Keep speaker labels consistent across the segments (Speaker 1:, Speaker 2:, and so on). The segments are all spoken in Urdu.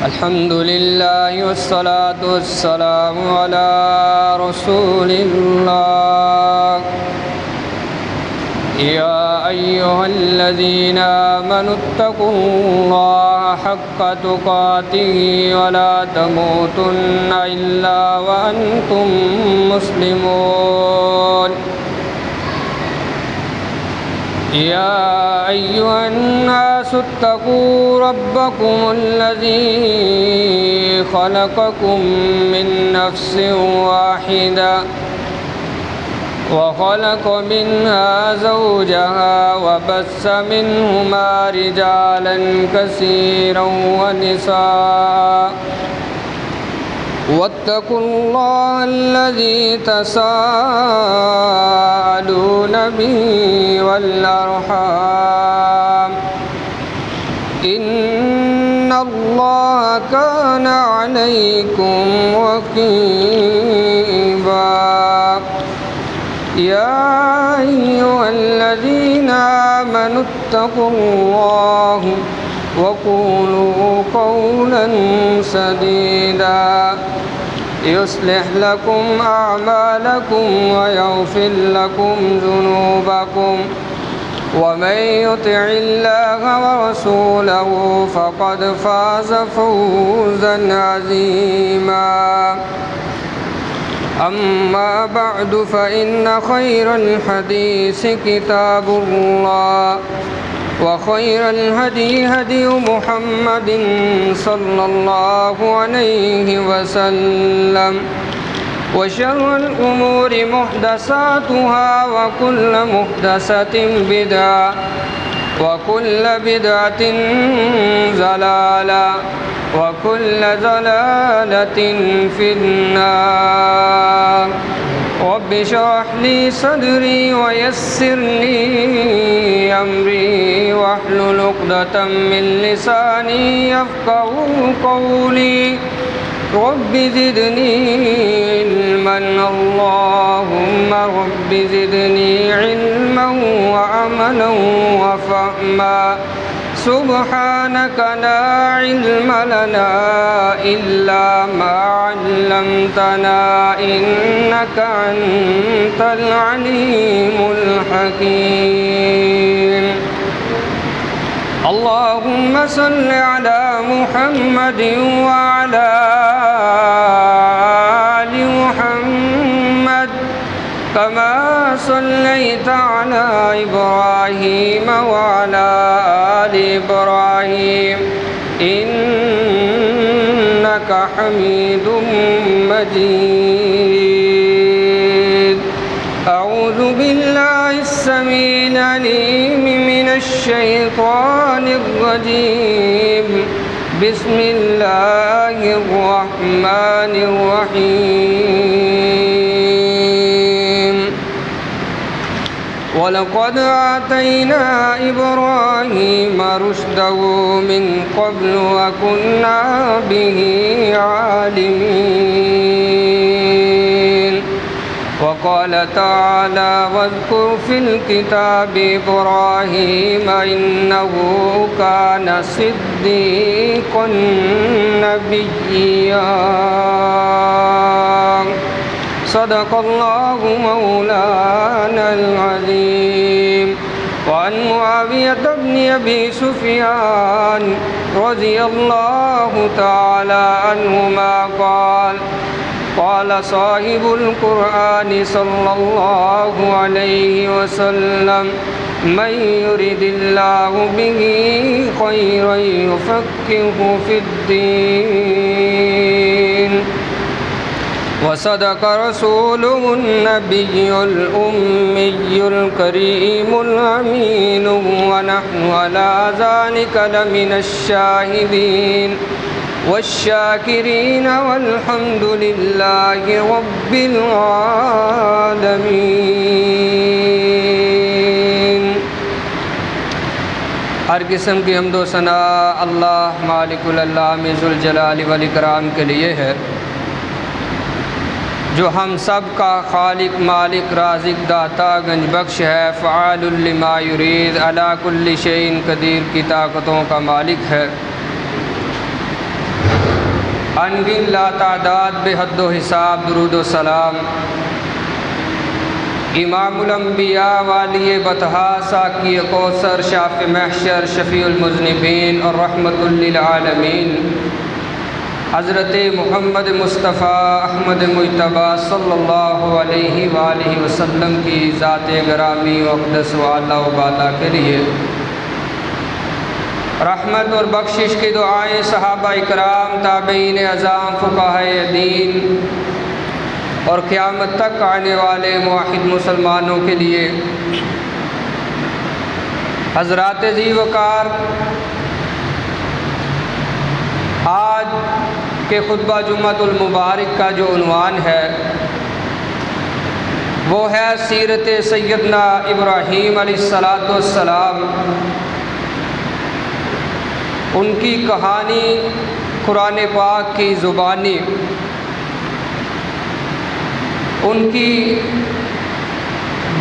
Speaker 1: الحمد لله والصلاة والسلام على رسول الله. يا أيها الذين آمنوا اتقوا الله حق تقاته ولا تموتن إلا وأنتم مسلمون. يا أيها الناس اتقوا ربكم الذي خلقكم من نفس واحدة وخلق منها زوجها وبث منهما رجالا كثيرا ونساء واتقوا الله الذي تساءلون به والأرحام إن الله كان عليكم رقيبا. يا أيها الذين آمنوا اتقوا الله وقولوا قولا سديدا يصلح لكم أعمالكم ويغفر لكم ذنوبكم ومن يطع الله ورسوله فقد فاز فوزا عظيما. أما بعد فإن خير الحديث كتاب الله وخير الهدي هدي محمد صلى الله عليه وسلم وشر الأمور محدثاتها وكل محدثة بدعة وكل بدعة ضلالة وكل ضلالة في النار. رب اشرح لي صدري ويسر لي أمري واحلل عقدة من لساني يفقهوا قولي. رب زدني علما اللهم رب زدني علما وعملا وفهما. سبحانك لا علم لنا إلا ما علمتنا إنك أنت العليم الحكيم. اللهم صل على محمد وعلى آل محمد كما صليت على إبراهيم وعلى آل إبراهيم إنك حميد مجيد. أعوذ بالله السميع العليم من الشيطان الرجيم. بسم الله الرحمن الرحيم. وَلَقَدْ آتَيْنَا إِبْرَاهِيمَ رُشْدَهُ مِنْ قَبْلُ وَكُنَّا بِهِ عَالِمِينَ. وقال تعالى واذكر في الكتاب إبراهيم إنه كان صديقا نبيا. صدق الله مولانا العظيم. وعن معاوية بن أبي سفيان رضي الله تعالى عنهما قال قال صاحب القرآن صلى الله عليه وسلم من يرد الله به خيرا يفقهه في الدين. وصدق رسوله النبي الأمي الكريم الأمين ونحن على ذلك لمن الشاهدين والشاكرين والحمد لله رب العالمين. ہر قسم کی حمد و ثنا اللہ مالک الانام ذوالجلال والاکرام کے لیے ہے. جو ہم سب کا خالق مالک رازق داتا گنج بخش ہے، فعال لما یرید، علی کل شیء قدیر کی طاقتوں کا مالک ہے، انگن لا تعداد بے حد و حساب، درود و سلام امام الانبیاء والی بطحا ساقی کوثر شافع محشر شفیع المذنبین اور رحمت للعالمین حضرت محمد مصطفیٰ احمد مجتبی صلی اللہ علیہ وآلہ وسلم کی ذات گرامی و اقدس و اعلیٰ و بالا کے لیے رحمت اور بخشش کی دعائیں صحابہ اکرام، تابعین اعظام، فقہائے دین اور قیامت تک آنے والے موحد مسلمانوں کے لیے۔ حضرات ذی وقار، آج کے خطبہ جمعۃ المبارک کا جو عنوان ہے وہ ہے سیرت سیدنا ابراہیم علیہ السلام، ان کی کہانی قرآن پاک کی زبانی، ان کی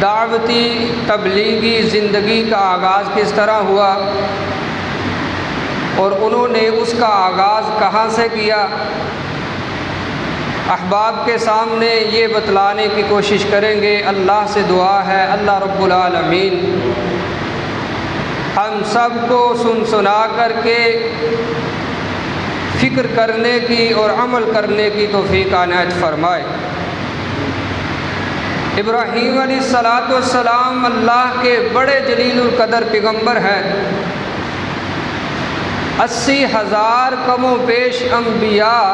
Speaker 1: دعوتی تبلیغی زندگی کا آغاز کس طرح ہوا اور انہوں نے اس کا آغاز کہاں سے کیا، احباب کے سامنے یہ بتلانے کی کوشش کریں گے۔ اللہ سے دعا ہے اللہ رب العالمین ہم سب کو سنا کر کے فکر کرنے کی اور عمل کرنے کی توفیق عنایت فرمائے۔ ابراہیم علیہ السلام اللہ کے بڑے جلیل القدر پیغمبر ہیں۔ 80,000 کم و بیش انبیاء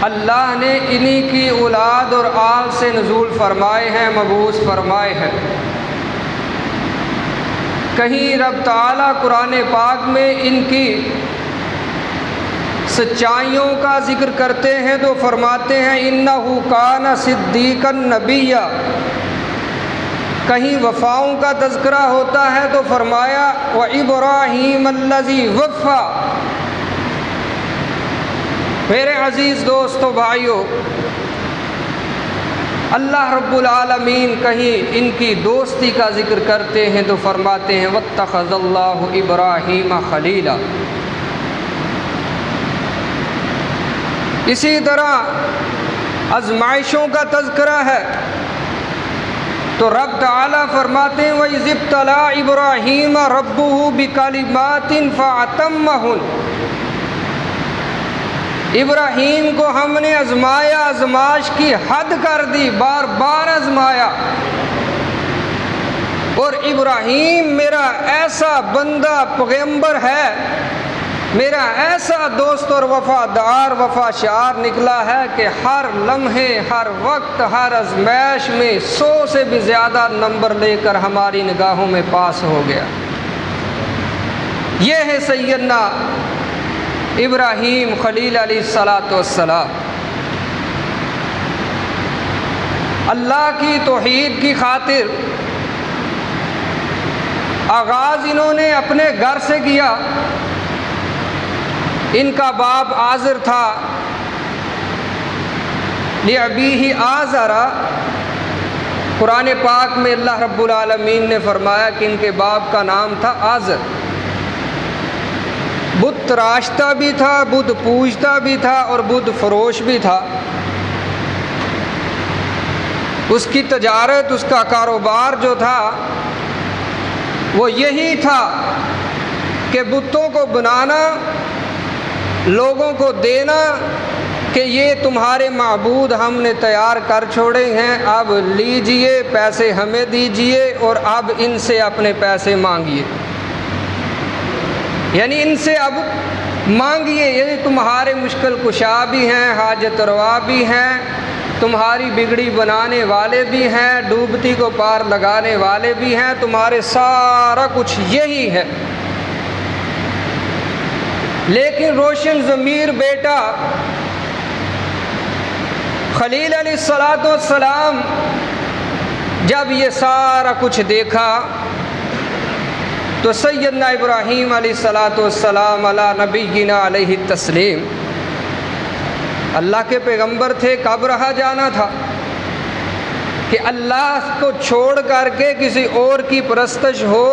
Speaker 1: اللہ نے انہی کی اولاد اور آل سے نزول فرمائے ہیں، مبعوث فرمائے ہیں۔ کہیں رب تعالیٰ قرآن پاک میں ان کی سچائیوں کا ذکر کرتے ہیں تو فرماتے ہیں انہ کان صدیقا نبیا، کہیں وفاؤں کا تذکرہ ہوتا ہے تو فرمایا وابراہیم الذی وفا۔ میرے عزیز دوستو بھائیو، اللہ رب العالمین کہیں ان کی دوستی کا ذکر کرتے ہیں تو فرماتے ہیں واتخذ اللہ ابراہیم خلیلا۔ اسی طرح آزمائشوں کا تذکرہ ہے تو رب تعالیٰ فرماتے ہیں وَإِذِ ابْتَلَىٰ إِبْرَاهِيمَ رَبُّهُ بِكَلِمَاتٍ فَأَتَمَّهُنَّ، ابراہیم کو ہم نے آزمایا، آزمائش کی حد کر دی، بار بار آزمایا، اور ابراہیم میرا ایسا بندہ پیغمبر ہے، میرا ایسا دوست اور وفادار وفا شعار نکلا ہے کہ ہر لمحے، ہر وقت، ہر آزمائش میں 100 سے بھی زیادہ نمبر لے کر ہماری نگاہوں میں پاس ہو گیا۔ یہ ہے سیدنا ابراہیم خلیل علیہ السلام۔ اللہ کی توحید کی خاطر آغاز انہوں نے اپنے گھر سے کیا۔ ان کا باپ آزر تھا، لِأَبِيهِ آزَرَ، قرآن پاک میں اللہ رب العالمین نے فرمایا کہ ان کے باپ کا نام تھا آزر۔ بت تراشتا بھی تھا، بت پوجتا بھی تھا اور بت فروش بھی تھا۔ اس کی تجارت، اس کا کاروبار جو تھا وہ یہی تھا کہ بتوں کو بنانا، لوگوں کو دینا کہ یہ تمہارے معبود ہم نے تیار کر چھوڑے ہیں، اب لیجئے، پیسے ہمیں دیجئے اور اب ان سے اپنے پیسے مانگیے، یعنی ان سے اب مانگیے، یعنی تمہارے مشکل کشا بھی ہیں، حاجت روا بھی ہیں، تمہاری بگڑی بنانے والے بھی ہیں، ڈوبتی کو پار لگانے والے بھی ہیں، تمہارے سارا کچھ یہی ہے۔ لیکن روشن ضمیر بیٹا خلیل علیہ السلام جب یہ سارا کچھ دیکھا تو سیدنا ابراہیم علیہ السلام علی نبینا علیہ التسلیم اللہ کے پیغمبر تھے، کب رہا جانا تھا کہ اللہ کو چھوڑ کر کے کسی اور کی پرستش ہو،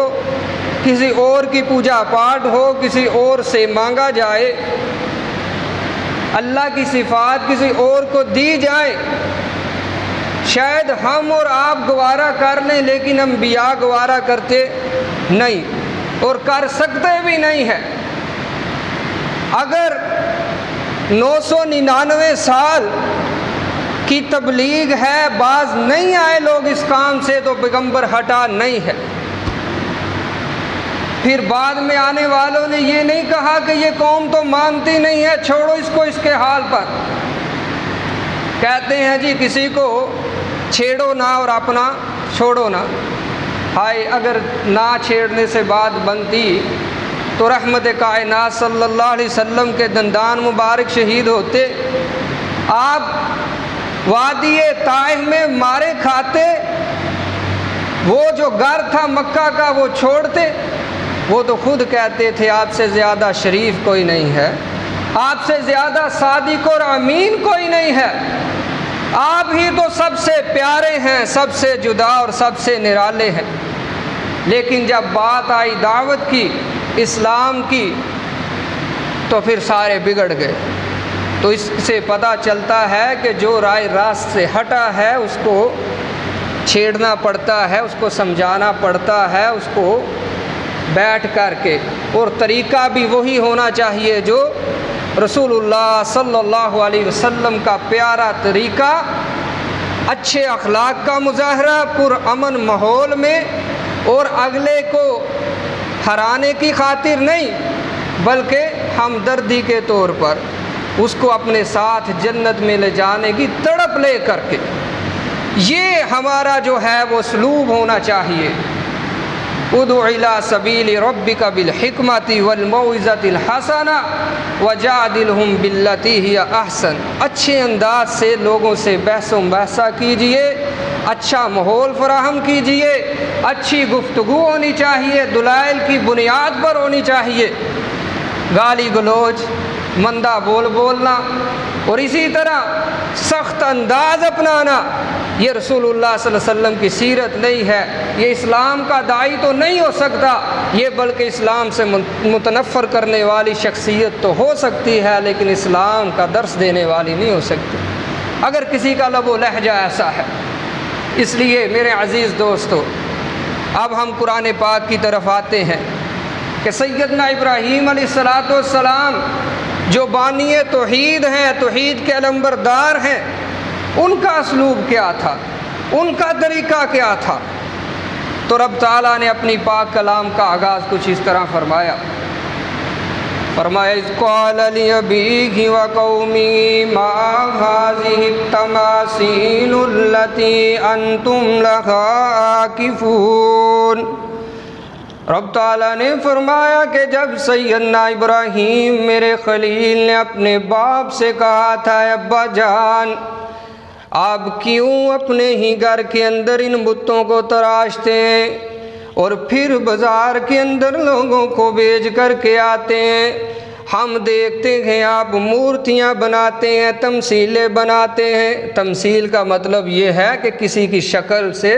Speaker 1: کسی اور کی پوجا پاٹ ہو، کسی اور سے مانگا جائے، اللہ کی صفات کسی اور کو دی جائے۔ شاید ہم اور آپ گوارا کر لیں، لیکن انبیاء گوارا کرتے نہیں اور کر سکتے بھی نہیں ہے۔ اگر 999 سال کی تبلیغ ہے، باز نہیں آئے لوگ اس کام سے، تو پیغمبر ہٹا نہیں ہے۔ پھر بعد میں آنے والوں نے یہ نہیں کہا کہ یہ قوم تو مانتی نہیں ہے، چھوڑو اس کو اس کے حال پر۔ کہتے ہیں جی کسی کو چھیڑو نہ اور اپنا چھوڑو نہ۔ ہائے اگر نہ چھیڑنے سے بات بنتی تو رحمت کائنات صلی اللہ علیہ وسلم کے دندان مبارک شہید ہوتے، آپ وادی طائف میں مارے کھاتے، وہ جو گھر تھا مکہ کا وہ چھوڑتے۔ وہ تو خود کہتے تھے آپ سے زیادہ شریف کوئی نہیں ہے، آپ سے زیادہ صادق اور امین کوئی نہیں ہے، آپ ہی تو سب سے پیارے ہیں، سب سے جدا اور سب سے نرالے ہیں۔ لیکن جب بات آئی دعوت کی، اسلام کی، تو پھر سارے بگڑ گئے۔ تو اس سے پتہ چلتا ہے کہ جو رائے راست سے ہٹا ہے اس کو چھیڑنا پڑتا ہے، اس کو سمجھانا پڑتا ہے، اس کو بیٹھ کر کے، اور طریقہ بھی وہی ہونا چاہیے جو رسول اللہ صلی اللہ علیہ وسلم کا پیارا طریقہ، اچھے اخلاق کا مظاہرہ پرامن ماحول میں، اور اگلے کو ہرانے کی خاطر نہیں بلکہ ہمدردی کے طور پر اس کو اپنے ساتھ جنت میں لے جانے کی تڑپ لے کر کے، یہ ہمارا جو ہے وہ اسلوب ہونا چاہیے۔ ادع الی سبیل ربک بالحکمۃ والموعظۃ الحسنہ وجادلہم باللتی ہی احسن۔ اچھے انداز سے لوگوں سے بحث و مباحثہ کیجئے، اچھا ماحول فراہم کیجئے، اچھی گفتگو ہونی چاہیے، دلائل کی بنیاد پر ہونی چاہیے۔ گالی گلوچ، مندہ بولنا اور اسی طرح سخت انداز اپنانا، یہ رسول اللہ صلی اللہ علیہ وسلم کی سیرت نہیں ہے۔ یہ اسلام کا داعی تو نہیں ہو سکتا، یہ بلکہ اسلام سے متنفر کرنے والی شخصیت تو ہو سکتی ہے، لیکن اسلام کا درس دینے والی نہیں ہو سکتی اگر کسی کا لب و لہجہ ایسا ہے۔ اس لیے میرے عزیز دوستو، اب ہم قرآن پاک کی طرف آتے ہیں کہ سیدنا ابراہیم علیہ السلام جو بانی توحید ہیں، توحید کے علمبردار ہیں، ان کا اسلوب کیا تھا، ان کا طریقہ کیا تھا؟ تو رب تعالیٰ نے اپنی پاک کلام کا آغاز کچھ اس طرح فرمایا، اذ قال لأبيه وقومه ما هذه التماثيل التي أنتم لها عاكفون۔ رب تعالیٰ نے فرمایا کہ جب سیدنا ابراہیم میرے خلیل نے اپنے باپ سے کہا تھا، ابا جان آپ کیوں اپنے ہی گھر کے اندر ان بتوں کو تراشتے ہیں اور پھر بازار کے اندر لوگوں کو بیچ کر کے آتے ہیں؟ ہم دیکھتے ہیں آپ مورتیاں بناتے ہیں، تمثیلیں بناتے ہیں۔ تمثیل کا مطلب یہ ہے کہ کسی کی شکل سے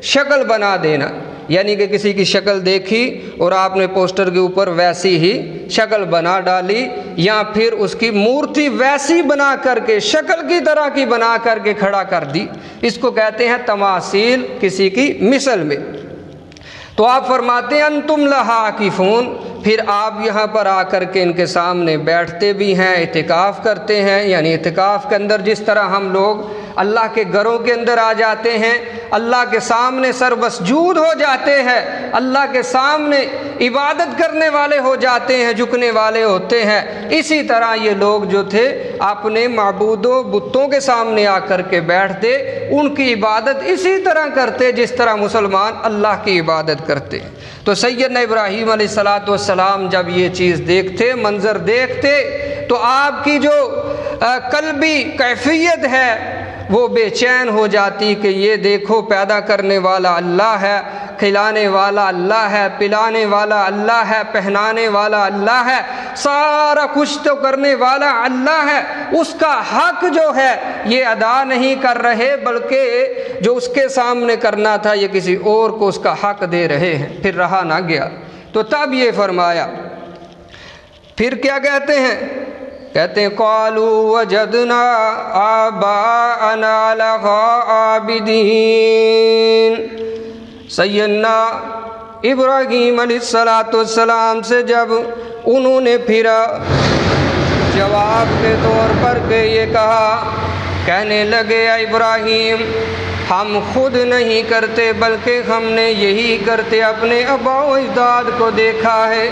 Speaker 1: شکل بنا دینا، یعنی کہ کسی کی شکل دیکھی اور آپ نے پوسٹر کے اوپر ویسی ہی شکل بنا ڈالی، یا پھر اس کی مورتی ویسی بنا کر کے شکل کی طرح کی بنا کر کے کھڑا کر دی، اس کو کہتے ہیں تماثیل، کسی کی مثل میں۔ تو آپ فرماتے ہیں انتم لہا عاکفون، پھر آپ یہاں پر آ کر کے ان کے سامنے بیٹھتے بھی ہیں، اعتکاف کرتے ہیں، یعنی اعتکاف کے اندر جس طرح ہم لوگ اللہ کے گھروں کے اندر آ جاتے ہیں، اللہ کے سامنے سر مسجود ہو جاتے ہیں، اللہ کے سامنے عبادت کرنے والے ہو جاتے ہیں، جھکنے والے ہوتے ہیں، اسی طرح یہ لوگ جو تھے اپنے معبودوں بتوں کے سامنے آ کر کے بیٹھتے، ان کی عبادت اسی طرح کرتے جس طرح مسلمان اللہ کی عبادت کرتے۔ تو سیدنا ابراہیم علیہ السلام جب یہ چیز دیکھتے، منظر دیکھتے، تو آپ کی جو قلبی کیفیت ہے وہ بے چین ہو جاتی کہ یہ دیکھو پیدا کرنے والا اللہ ہے، کھلانے والا اللہ ہے، پلانے والا اللہ ہے، پہنانے والا اللہ ہے، سارا کچھ تو کرنے والا اللہ ہے، اس کا حق جو ہے یہ ادا نہیں کر رہے، بلکہ جو اس کے سامنے کرنا تھا یہ کسی اور کو اس کا حق دے رہے ہیں۔ پھر رہا نہ گیا تو تب یہ فرمایا، پھر کیا کہتے ہیں؟ کہتے ہیں قالوا وجدنا آباءنا لها عابدین۔ سیدنا ابراہیم علیہ السلام سے جب انہوں نے پھر جواب کے طور پر کہ یہ کہا، کہنے لگے اے ابراہیم ہم خود نہیں کرتے بلکہ ہم نے یہی کرتے اپنے آباء و اجداد کو دیکھا ہے،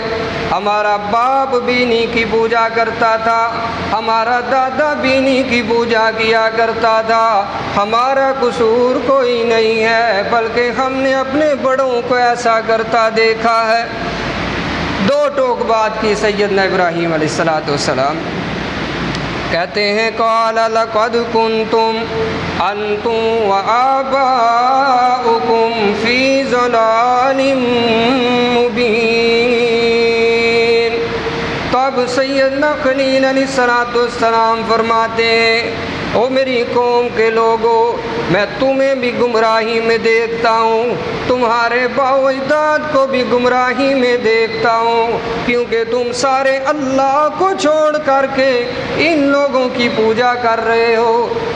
Speaker 1: ہمارا باپ بینی کی پوجا کرتا تھا، ہمارا دادا بینی کی پوجا کیا کرتا تھا، ہمارا قصور کوئی نہیں ہے بلکہ ہم نے اپنے بڑوں کو ایسا کرتا دیکھا ہے۔ دو ٹوک بات کی سیدنا ابراہیم علیہ السلام۔ کہتے ہیں قال لقد کنتم انتم وآباؤکم فی ضلال مبین۔ تب سیدنا خلیل علیہ السلام فرماتے ہیں او میری قوم کے لوگوں، میں تمہیں بھی گمراہی میں دیکھتا ہوں، تمہارے باء و اجداد کو بھی گمراہی میں دیکھتا ہوں، کیونکہ تم سارے اللہ کو چھوڑ کر کے ان لوگوں کی پوجا کر رہے ہو،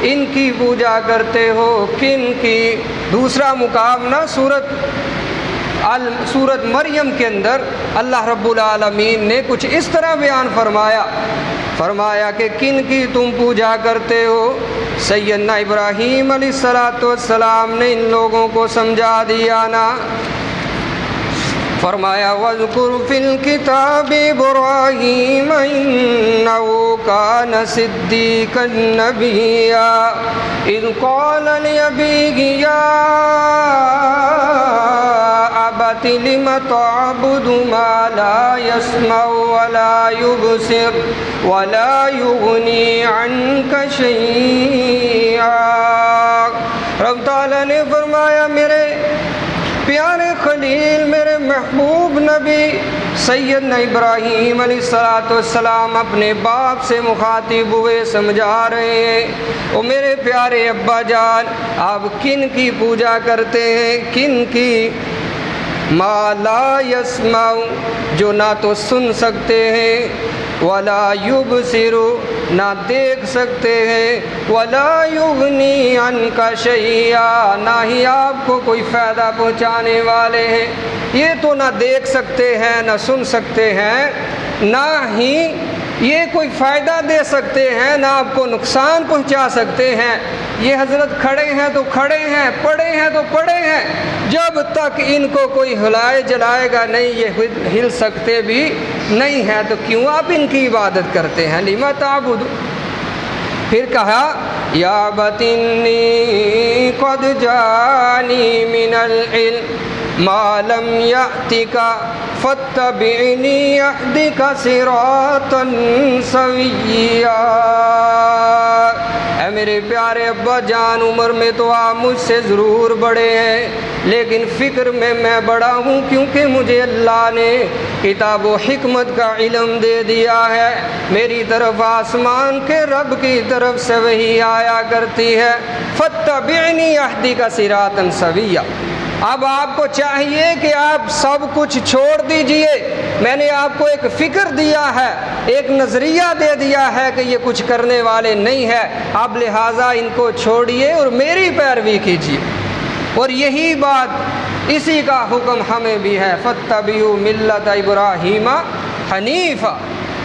Speaker 1: ان کی پوجا کرتے ہو۔ کن کی؟ دوسرا مقابلہ سورت مریم کے اندر اللہ رب العالمین نے کچھ اس طرح بیان فرمایا کہ کن کی تم پوجا کرتے ہو۔ سیدنا ابراہیم علیہ السلام نے ان لوگوں کو سمجھا دیا نا، فرمایا وَاذْكُرْ فِي الْكِتَابِ إِبْرَاهِيمَ إِنَّهُ كَانَ صِدِّيقًا نَبِيًّا إِذْ قَالَ لِأَبِيهِ يَا أَبَتِ لِمَ تَعْبُدُ مَا لَا يَسْمَعُ وَلَا يُبْصِرُ وَلَا يُغْنِي عَنْكَ شَيْئًا۔ رب تعالیٰ نے فرمایا میرے پیارے خلیل، میرے محبوب نبی سیدنا ابراہیم علیہ السلام اپنے باپ سے مخاطب ہوئے، سمجھا رہے ہیں او میرے پیارے ابا جان، آپ کن کی پوجا کرتے ہیں؟ کن کی؟ ما لا یسمع، جو نہ تو سن سکتے ہیں، ولا یبصر، نہ دیکھ سکتے ہیں، ولا یغنی عنک شیئا، نہ ہی آپ کو کوئی فائدہ پہنچانے والے ہیں۔ یہ تو نہ دیکھ سکتے ہیں، نہ سن سکتے ہیں، نہ ہی یہ کوئی فائدہ دے سکتے ہیں، نہ آپ کو نقصان پہنچا سکتے ہیں۔ یہ حضرت کھڑے ہیں تو کھڑے ہیں، پڑے ہیں تو پڑے ہیں، جب تک ان کو کوئی ہلائے جلائے گا نہیں یہ ہل سکتے بھی نہیں ہیں، تو کیوں آپ ان کی عبادت کرتے ہیں؟ لِمَ تَعْبُدُ۔ پھر کہا یا ابت انی قد جانی من العلم ما لم یأتک فاتبعنی اہدک صراطا سویا۔ اے میرے پیارے ابا جان، عمر میں تو آپ مجھ سے ضرور بڑے ہیں، لیکن فکر میں بڑا ہوں، کیونکہ مجھے اللہ نے کتاب و حکمت کا علم دے دیا ہے، میری طرف آسمان کے رب کی طرف سے وحی آیا کرتی ہے۔ فاتبعنی اہدک صراطا سویا۔ اب آپ کو چاہیے کہ آپ سب کچھ چھوڑ دیجئے، میں نے آپ کو ایک فکر دیا ہے، ایک نظریہ دے دیا ہے کہ یہ کچھ کرنے والے نہیں ہیں، اب لہٰذا ان کو چھوڑیے اور میری پیروی کیجیے۔ اور یہی بات، اسی کا حکم ہمیں بھی ہے، فاتبعوا ملت ابراہیم حنیفا،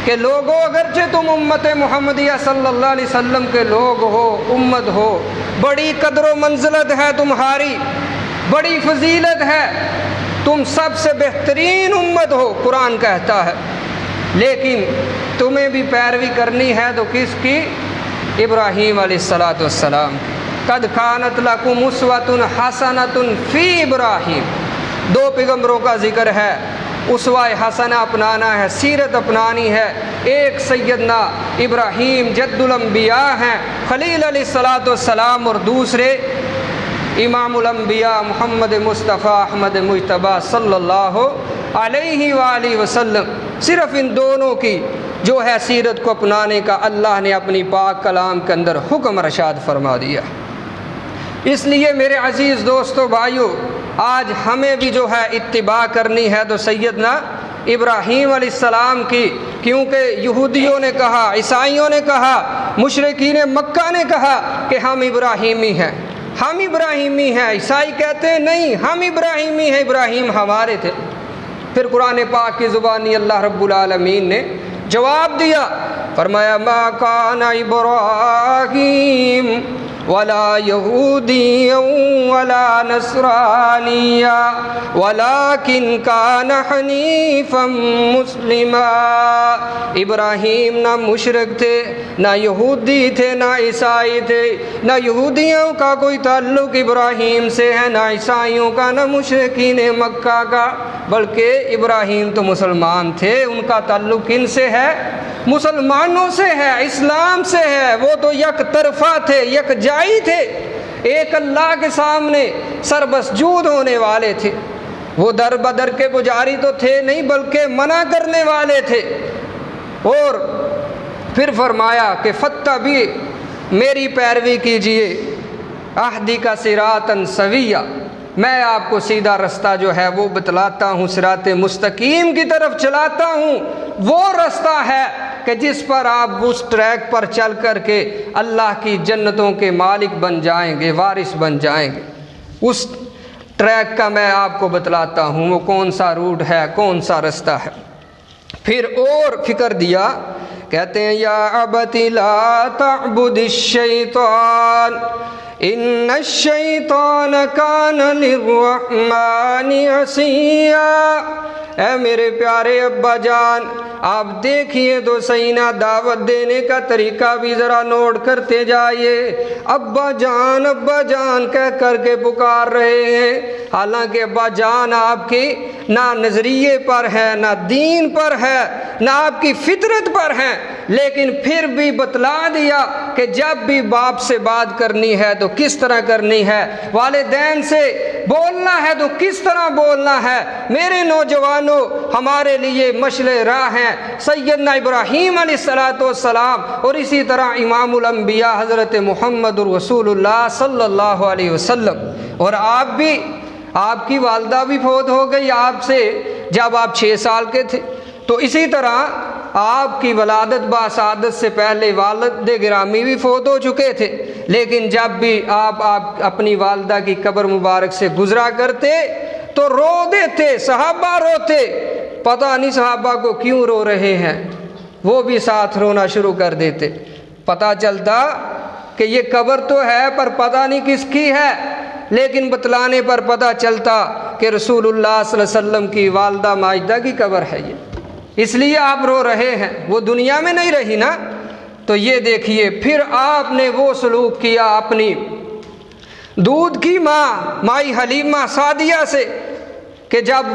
Speaker 1: کہ لوگوں اگرچہ تم امت محمدیہ صلی اللہ علیہ وسلم کے لوگ ہو، امت ہو، بڑی قدر و منزلت ہے تمہاری، بڑی فضیلت ہے، تم سب سے بہترین امت ہو، قرآن کہتا ہے، لیکن تمہیں بھی پیروی کرنی ہے تو کس کی؟ ابراہیم علیہ السلام۔ قد کانت لکم اسوۃ حسنۃ فی ابراہیم، دو پیغمبروں کا ذکر ہے، اسوہ حسنہ اپنانا ہے، سیرت اپنانی ہے۔ ایک سیدنا ابراہیم جد الانبیاء ہیں، خلیل علیہ السلام، اور دوسرے امام الانبیاء محمد مصطفیٰ احمد مجتبیٰ صلی اللہ علیہ وآلہ وسلم۔ صرف ان دونوں کی جو ہے سیرت کو اپنانے کا اللہ نے اپنی پاک کلام کے اندر حکم ارشاد فرما دیا۔ اس لیے میرے عزیز دوستو بھائیو، آج ہمیں بھی جو ہے اتباع کرنی ہے تو سیدنا ابراہیم علیہ السلام کی، کیونکہ یہودیوں نے کہا، عیسائیوں نے کہا، مشرکین مکہ نے کہا کہ ہم ابراہیمی ہیں، ہم ابراہیمی ہیں۔ عیسائی کہتے ہیں نہیں، ہم ابراہیمی ہیں، ابراہیم ہمارے تھے۔ پھر قرآن پاک کی زبانی اللہ رب العالمین نے جواب دیا، فرمایا ما کان ابراہیم ولا یہودیا ولا نصرانیا ولکن کان حنیفا مسلما۔ ابراہیم نہ مشرک تھے، نہ یہودی تھے، نہ عیسائی تھے، نہ یہودیوں کا کوئی تعلق ابراہیم سے ہے، نہ عیسائیوں کا، نہ مشرکین مکہ کا، بلکہ ابراہیم تو مسلمان تھے۔ ان کا تعلق کن سے ہے؟ مسلمانوں سے ہے، اسلام سے ہے۔ وہ تو یک طرفہ تھے، یک جائی تھے، ایک اللہ کے سامنے سربسجود ہونے والے تھے۔ وہ در بدر کے پجاری تو تھے نہیں، بلکہ منع کرنے والے تھے۔ اور پھر فرمایا کہ فتبی، میری پیروی کیجئے، اہدی کا صراطا سویا، میں آپ کو سیدھا رستہ جو ہے وہ بتلاتا ہوں، صراط مستقیم کی طرف چلاتا ہوں۔ وہ رستہ ہے کہ جس پر آپ اس ٹریک پر چل کر کے اللہ کی جنتوں کے مالک بن جائیں گے، وارث بن جائیں گے۔ اس ٹریک کا میں آپ کو بتلاتا ہوں، وہ کون سا روٹ ہے، کون سا رستہ ہے۔ پھر اور فکر دیا، کہتے ہیں یا ابت لا تعبد الشیطان ان الشیطان کان للرحمن عصیا۔ اے میرے پیارے ابا جان، آپ دیکھیے تو صحیح نا، دعوت دینے کا طریقہ بھی ذرا نوٹ کرتے جائیے۔ ابا جان کہہ کر کے پکار رہے ہیں، حالانکہ ابا جان آپ کی نہ نظریے پر ہے، نہ دین پر ہے، نہ آپ کی فطرت پر ہے، لیکن پھر بھی بتلا دیا کہ جب بھی باپ سے بات کرنی ہے تو کس طرح کرنی ہے، والدین سے بولنا ہے تو کس طرح بولنا ہے۔ میرے نوجوانوں، ہمارے لیے مشعل راہ ہیں سیدنا ابراہیم علیہ السلام، اور اسی طرح امام الانبیاء حضرت محمد رسول اللہ صلی اللہ علیہ وسلم۔ اور آپ بھی، آپ کی والدہ بھی فوت ہو گئی آپ سے جب آپ 6 سال کے تھے، تو اسی طرح آپ کی ولادت باسعادت سے پہلے والد گرامی بھی فوت ہو چکے تھے، لیکن جب بھی آپ اپنی والدہ کی قبر مبارک سے گزرا کرتے تو رو دیتے، صحابہ روتے، پتہ نہیں صحابہ کو کیوں رو رہے ہیں، وہ بھی ساتھ رونا شروع کر دیتے۔ پتہ چلتا کہ یہ قبر تو ہے پر پتہ نہیں کس کی ہے، لیکن بتلانے پر پتہ چلتا کہ رسول اللہ صلی اللہ علیہ وسلم کی والدہ ماجدہ کی قبر ہے یہ، اس لیے آپ رو رہے ہیں، وہ دنیا میں نہیں رہی نا۔ تو یہ دیکھیے، پھر آپ نے وہ سلوک کیا اپنی دودھ کی ماں مائی حلیمہ سعدیہ سے، کہ جب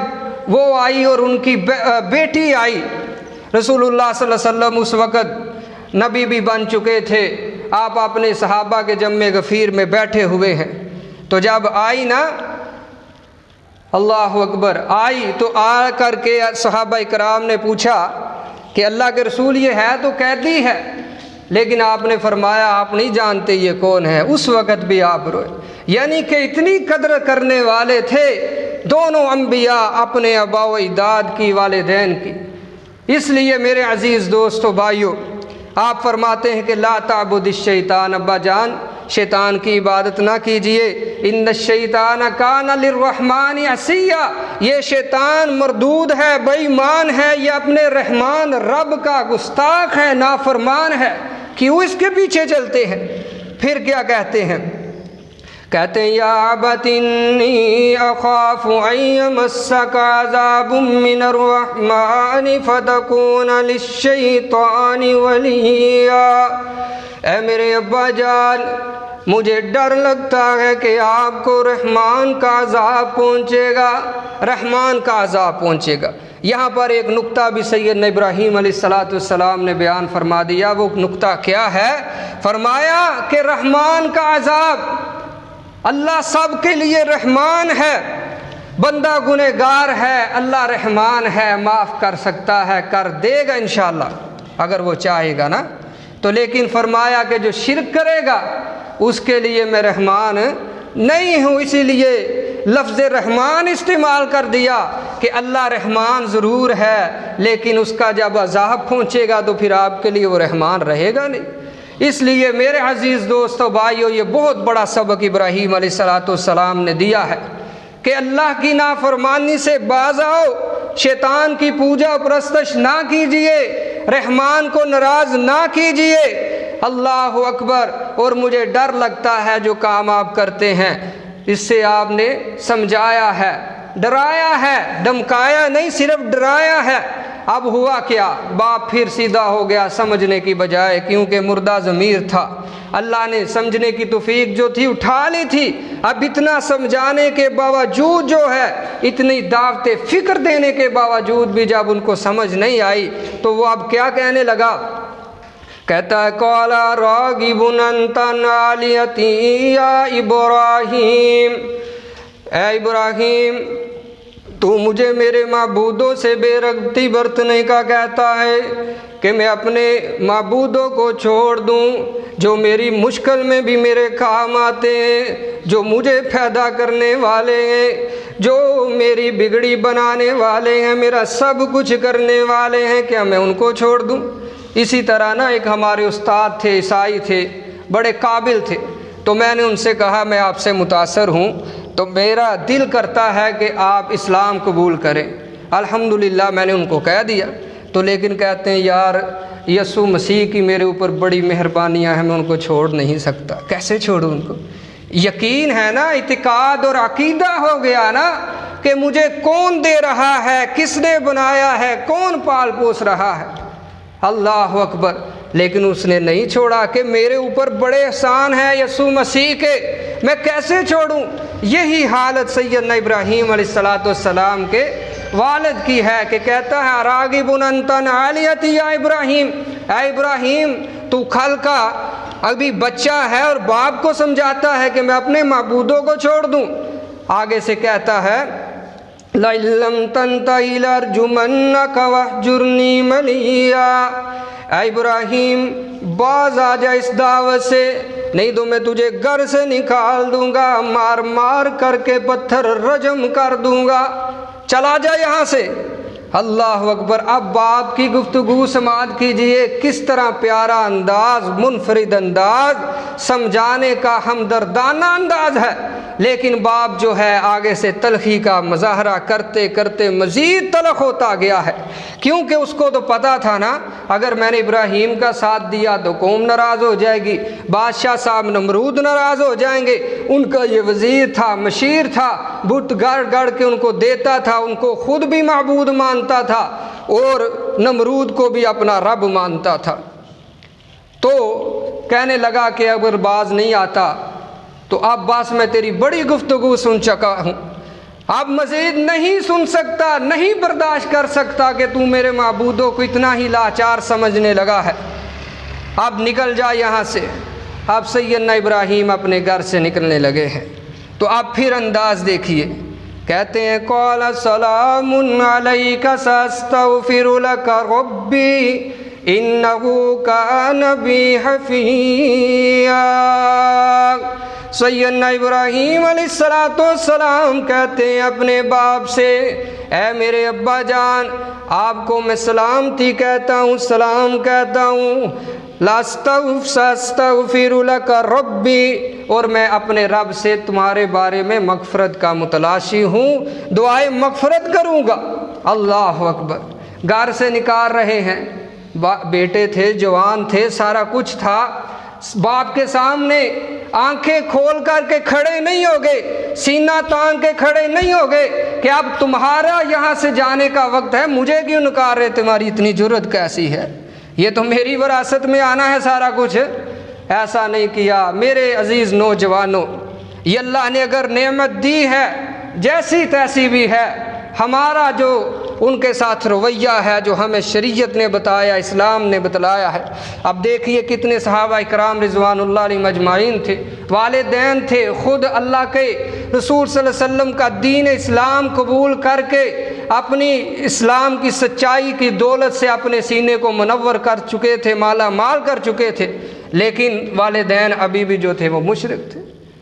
Speaker 1: وہ آئی اور ان کی بیٹی آئی، رسول اللہ صلی اللہ علیہ وسلم اس وقت نبی بھی بن چکے تھے، آپ اپنے صحابہ کے جمع غفیر میں بیٹھے ہوئے ہیں، تو جب آئی نا، اللہ اکبر، آئی تو آ کر کے صحابہ اکرام نے پوچھا کہ اللہ کے رسول یہ ہے تو قیدی ہے، لیکن آپ نے فرمایا آپ نہیں جانتے یہ کون ہے۔ اس وقت بھی آپ روئے، یعنی کہ اتنی قدر کرنے والے تھے دونوں انبیاء اپنے آبا و اجداد کی، والدین کی۔ اس لیے میرے عزیز دوستو بھائیو، آپ فرماتے ہیں کہ لا تعبد الشیطان، ابا جان شیطان کی عبادت نہ کیجئے، ان الشیطان کان للرحمن عصیا، یہ شیطان مردود ہے، بے ایمان ہے، یہ اپنے رحمان رب کا گستاخ ہے، نافرمان ہے، کیوں اس کے پیچھے چلتے ہیں؟ پھر کیا کہتے ہیں؟ کہتے ہیں یا ابت انی اخاف ان یمسک عذاب من الرحمن فتکون للشیطان ولیا۔ اے میرے ابا جان، مجھے ڈر لگتا ہے کہ آپ کو رحمان کا عذاب پہنچے گا، رحمان کا عذاب پہنچے گا۔ یہاں پر ایک نقطہ بھی سیدنا ابراہیم علیہ السلام نے بیان فرما دیا۔ وہ نقطہ کیا ہے؟ فرمایا کہ رحمان کا عذاب، اللہ سب کے لیے رحمان ہے، بندہ گنہگار ہے، اللہ رحمان ہے، معاف کر سکتا ہے، کر دے گا انشاءاللہ اگر وہ چاہے گا نا۔ تو لیکن فرمایا کہ جو شرک کرے گا اس کے لیے میں رحمان نہیں ہوں، اسی لیے لفظ رحمان استعمال کر دیا کہ اللہ رحمان ضرور ہے لیکن اس کا جب عذاب پہنچے گا تو پھر آپ کے لیے وہ رحمان رہے گا نہیں۔ اس لیے میرے عزیز دوستو بھائیو، یہ بہت بڑا سبق ابراہیم علیہ السلام نے دیا ہے کہ اللہ کی نافرمانی سے باز آؤ، شیطان کی پوجا پرستش نہ کیجئے، رحمان کو ناراض نہ کیجئے۔ اللہ اکبر۔ اور مجھے ڈر لگتا ہے جو کام آپ کرتے ہیں، اس سے آپ نے سمجھایا ہے، ڈرایا ہے، دھمکایا نہیں، صرف ڈرایا ہے۔ اب ہوا کیا؟ باپ پھر سیدھا ہو گیا سمجھنے کی بجائے، کیونکہ مردہ ضمیر تھا۔ اللہ نے سمجھنے کی توفیق جو تھی اٹھا لی تھی، اب اتنا سمجھانے کے باوجود جو ہے، اتنی دعوت فکر دینے کے باوجود بھی جب ان کو سمجھ نہیں آئی تو وہ اب کیا کہنے لگا؟ کہتا ہے قَالَ رَاغِبٌ أَنْتَ عَنْ آلِهَتِي يَا ابراہیم، اے ابراہیم تو مجھے میرے معبودوں سے بے رغبتی برتنے کا کہتا ہے کہ میں اپنے معبودوں کو چھوڑ دوں جو میری مشکل میں بھی میرے کام آتے ہیں، جو مجھے پیدا کرنے والے ہیں، جو میری بگڑی بنانے والے ہیں، میرا سب کچھ کرنے والے ہیں، کیا میں ان کو چھوڑ دوں؟ اسی طرح نا ایک ہمارے استاد تھے، عیسائی تھے، بڑے قابل تھے، تو میں نے ان سے کہا میں آپ سے متاثر ہوں تو میرا دل کرتا ہے کہ آپ اسلام قبول کریں۔ الحمدللہ میں نے ان کو کہہ دیا، تو لیکن کہتے ہیں یار یسوع مسیح کی میرے اوپر بڑی مہربانیاں ہیں، میں ان کو چھوڑ نہیں سکتا۔ کیسے چھوڑوں ان کو؟ یقین ہے نا، اعتقاد اور عقیدہ ہو گیا نا کہ مجھے کون دے رہا ہے، کس نے بنایا ہے، کون پال پوس رہا ہے۔ اللہ اکبر۔ لیکن اس نے نہیں چھوڑا کہ میرے اوپر بڑے احسان ہیں یسوع مسیح کے، میں کیسے چھوڑوں؟ یہی حالت سیدنا ابراہیم علیہ السلام کے والد کی ہے کہ کہتا ہے راغب انت عن آلہتی یا ابراہیم، اے ابراہیم تو کھل کا ابھی بچہ ہے اور باپ کو سمجھاتا ہے کہ میں اپنے معبودوں کو چھوڑ دوں۔ آگے سے کہتا ہے لَئِن لَّمْ تَنْتَهِ لَأَرْجُمَنَّكَ وَاهْجُرْنِي مَلِيًّا، اے ابراہیم باز آ جا اس دعوت سے، نہیں تو میں تجھے گھر سے نکال دوں گا، مار مار کر کے پتھر رجم کر دوں گا، چلا جا یہاں سے۔ اللہ اکبر۔ اب باپ کی گفتگو سماعت کیجئے، کس طرح پیارا انداز، منفرد انداز، سمجھانے کا ہمدردانہ انداز ہے، لیکن باپ جو ہے آگے سے تلخی کا مظاہرہ کرتے کرتے مزید تلخ ہوتا گیا ہے، کیونکہ اس کو تو پتا تھا نا اگر میں نے ابراہیم کا ساتھ دیا تو قوم ناراض ہو جائے گی، بادشاہ صاحب نمرود ناراض ہو جائیں گے، ان کا یہ وزیر تھا، مشیر تھا، بت گڑ گڑ کے ان کو دیتا تھا، ان کو خود بھی معبود مانتا تھا اور نمرود کو بھی اپنا رب مانتا تھا۔ تو کہنے لگا کہ اگر باز نہیں آتا تو اب بس میں تیری بڑی گفتگو سن چکا ہوں، اب مزید نہیں سن سکتا، نہیں برداشت کر سکتا کہ تو میرے معبودوں کو اتنا ہی لاچار سمجھنے لگا ہے، اب نکل جا یہاں سے۔ اب سیدنا ابراہیم اپنے گھر سے نکلنے لگے ہیں، تو اب پھر انداز دیکھیے، کہتے ہیں قال سلام علیک ساستغفر لک ربی انہ کان بی حفیا۔ سیدنا ابراہیم علیہ السلام کہتے ہیں اپنے باپ سے، اے میرے ابا جان، آپ کو میں سلامتی کہتا ہوں، سلام کہتا ہوں، لاستغفر لک ربی، اور میں اپنے رب سے تمہارے بارے میں مغفرت کا متلاشی ہوں، دعائے مغفرت کروں گا۔ اللہ اکبر۔ گھر سے نکال رہے ہیں، بیٹے تھے، جوان تھے، سارا کچھ تھا، باپ کے سامنے آنکھیں کھول کر کے کھڑے نہیں ہو گئے، سینہ تان کے کھڑے نہیں ہو گئے کہ اب تمہارا یہاں سے جانے کا وقت ہے، مجھے کیوں نکال رہے، تمہاری اتنی جرت کیسی ہے، یہ تو میری وراثت میں آنا ہے سارا کچھ۔ ایسا نہیں کیا میرے عزیز نوجوانوں، یہ اللہ نے اگر نعمت دی ہے جیسی تیسی بھی ہے، ہمارا جو ان کے ساتھ رویہ ہے جو ہمیں شریعت نے بتایا، اسلام نے بتلایا ہے۔ اب دیکھیے کتنے صحابہ اکرام رضوان اللہ علیہم اجمعین تھے، والدین تھے، خود اللہ کے رسول صلی اللہ علیہ وسلم کا دین اسلام قبول کر کے اپنی اسلام کی سچائی کی دولت سے اپنے سینے کو منور کر چکے تھے، مالا مال کر چکے تھے، لیکن والدین ابھی بھی جو تھے وہ مشرک تھے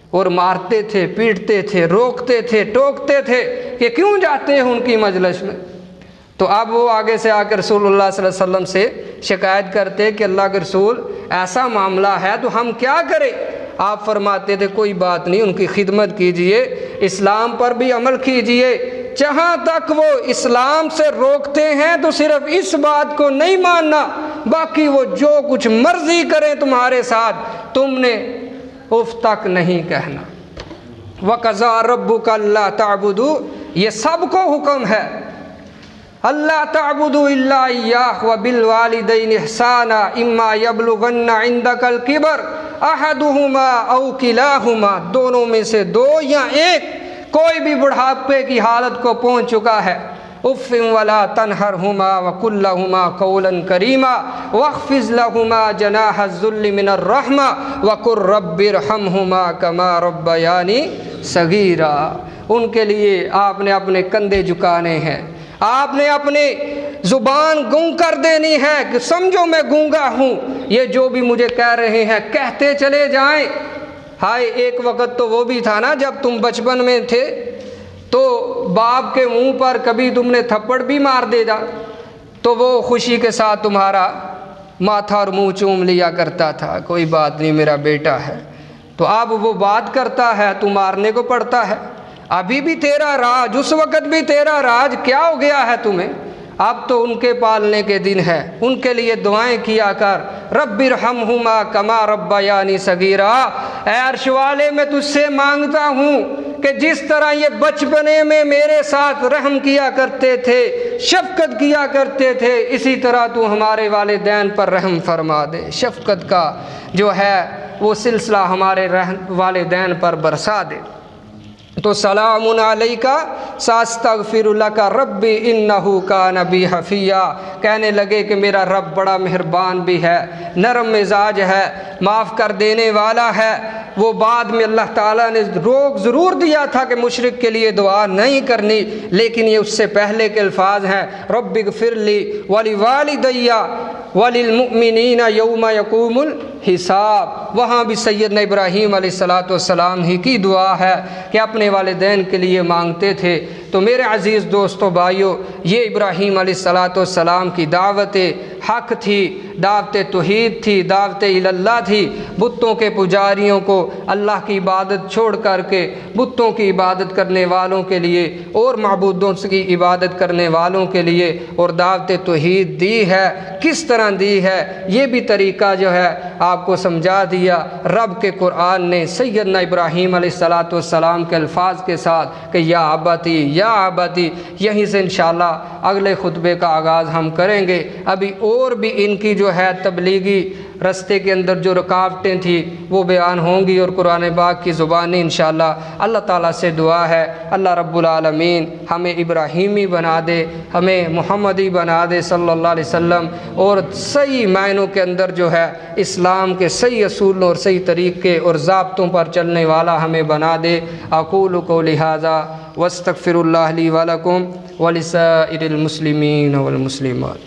Speaker 1: اور مارتے تھے، پیٹتے تھے، روکتے تھے، ٹوکتے تھے کہ کیوں جاتے ہیں ان کی مجلس میں۔ تو اب وہ آگے سے آ کر رسول اللہ صلی اللہ علیہ وسلم سے شکایت کرتے کہ اللہ کے رسول ایسا معاملہ ہے تو ہم کیا کریں؟ آپ فرماتے تھے کوئی بات نہیں، ان کی خدمت کیجئے، اسلام پر بھی عمل کیجئے، جہاں تک وہ اسلام سے روکتے ہیں تو صرف اس بات کو نہیں ماننا، باقی وہ جو کچھ مرضی کریں تمہارے ساتھ تم نے اف تک نہیں کہنا۔ وَقَضَىٰ رَبُّكَ أَلَّا تَعْبُدُوا، یہ سب کو حکم ہے، اللہ تعبدوا الا اياه وبالوالدين احسانا اما يبلغن عندك الكبر احدهما او كلاهما، دونوں میں سے دو یا ایک کوئی بھی بڑھاپے کی حالت کو پہنچ چکا ہے، اف ولا تنہرهما وقل لهما قولا کریما واخفض لهما جناح الذل من الرحمة وقل رب ارحمهما كما ربياني صغيرا۔ ان کے لیے آپ نے اپنے کندھے جھکانے ہیں، آپ نے اپنی زبان گونگ کر دینی ہے کہ سمجھو میں گونگا ہوں، یہ جو بھی مجھے کہہ رہے ہیں کہتے چلے جائیں۔ ہائے ایک وقت تو وہ بھی تھا نا جب تم بچپن میں تھے تو باپ کے منہ پر کبھی تم نے تھپڑ بھی مار دے گا تو وہ خوشی کے ساتھ تمہارا ماتھا اور منہ چوم لیا کرتا تھا، کوئی بات نہیں میرا بیٹا ہے۔ تو اب وہ بات کرتا ہے تو مارنے کو پڑتا ہے۔ ابھی بھی تیرا راج، اس وقت بھی تیرا راج، کیا ہو گیا ہے تمہیں؟ اب تو ان کے پالنے کے دن ہے، ان کے لیے دعائیں کیا کر، رب ارحمہما کما ربیانی صغیرا، اے عرش والے میں تجھ سے مانگتا ہوں کہ جس طرح یہ بچپنے میں میرے ساتھ رحم کیا کرتے تھے، شفقت کیا کرتے تھے، اسی طرح تو ہمارے والدین پر رحم فرما دے، شفقت کا جو ہے وہ سلسلہ ہمارے والدین پر برسا دے۔ تو سلام علیکا ساستغفر لک ربی انہ کان بی حفیا، کہنے لگے کہ میرا رب بڑا مہربان بھی ہے، نرم مزاج ہے، معاف کر دینے والا ہے۔ وہ بعد میں اللہ تعالیٰ نے روک ضرور دیا تھا کہ مشرک کے لیے دعا نہیں کرنی، لیکن یہ اس سے پہلے کے الفاظ ہیں، رب اغفر لی ولوالدی وللمؤمنین یوم یقوم الحساب۔ وہاں بھی سیدنا ابراہیم علیہ السلام ہی کی دعا ہے کہ اپنے والدین کے لیے مانگتے تھے۔ تو میرے عزیز دوستو بھائیو، یہ ابراہیم علیہ السلام کی دعوت حق تھی، دعوت توحید تھی، دعوت اللہ تھی۔ بتوں کے پجاریوں کو اللہ کی عبادت چھوڑ کر کے بتوں کی عبادت کرنے والوں کے لیے اور معبودوں کی عبادت کرنے والوں کے لیے اور دعوت توحید دی ہے۔ کس طرح دی ہے یہ بھی طریقہ جو ہے آپ کو سمجھا دیا رب کے قرآن نے سیدنا ابراہیم علیہ السلام کے الفاظ کے ساتھ کہ یا ابتی یا ابتی۔ یہیں سے انشاءاللہ اگلے خطبے کا آغاز ہم کریں گے۔ ابھی اور بھی ان کی جو ہے تبلیغی رستے کے اندر جو رکاوٹیں تھیں وہ بیان ہوں گی اور قرآن پاک کی زبانی انشاءاللہ۔ اللہ تعالیٰ سے دعا ہے اللہ رب العالمین ہمیں ابراہیمی بنا دے، ہمیں محمدی بنا دے صلی اللہ علیہ وسلم، اور صحیح معنوں کے اندر جو ہے اسلام کے صحیح اصولوں اور صحیح طریقے اور ضابطوں پر چلنے والا ہمیں بنا دے۔ اقول قولی ھذا واستغفر اللہ لی ولکم ولسائر المسلمین والمسلمات۔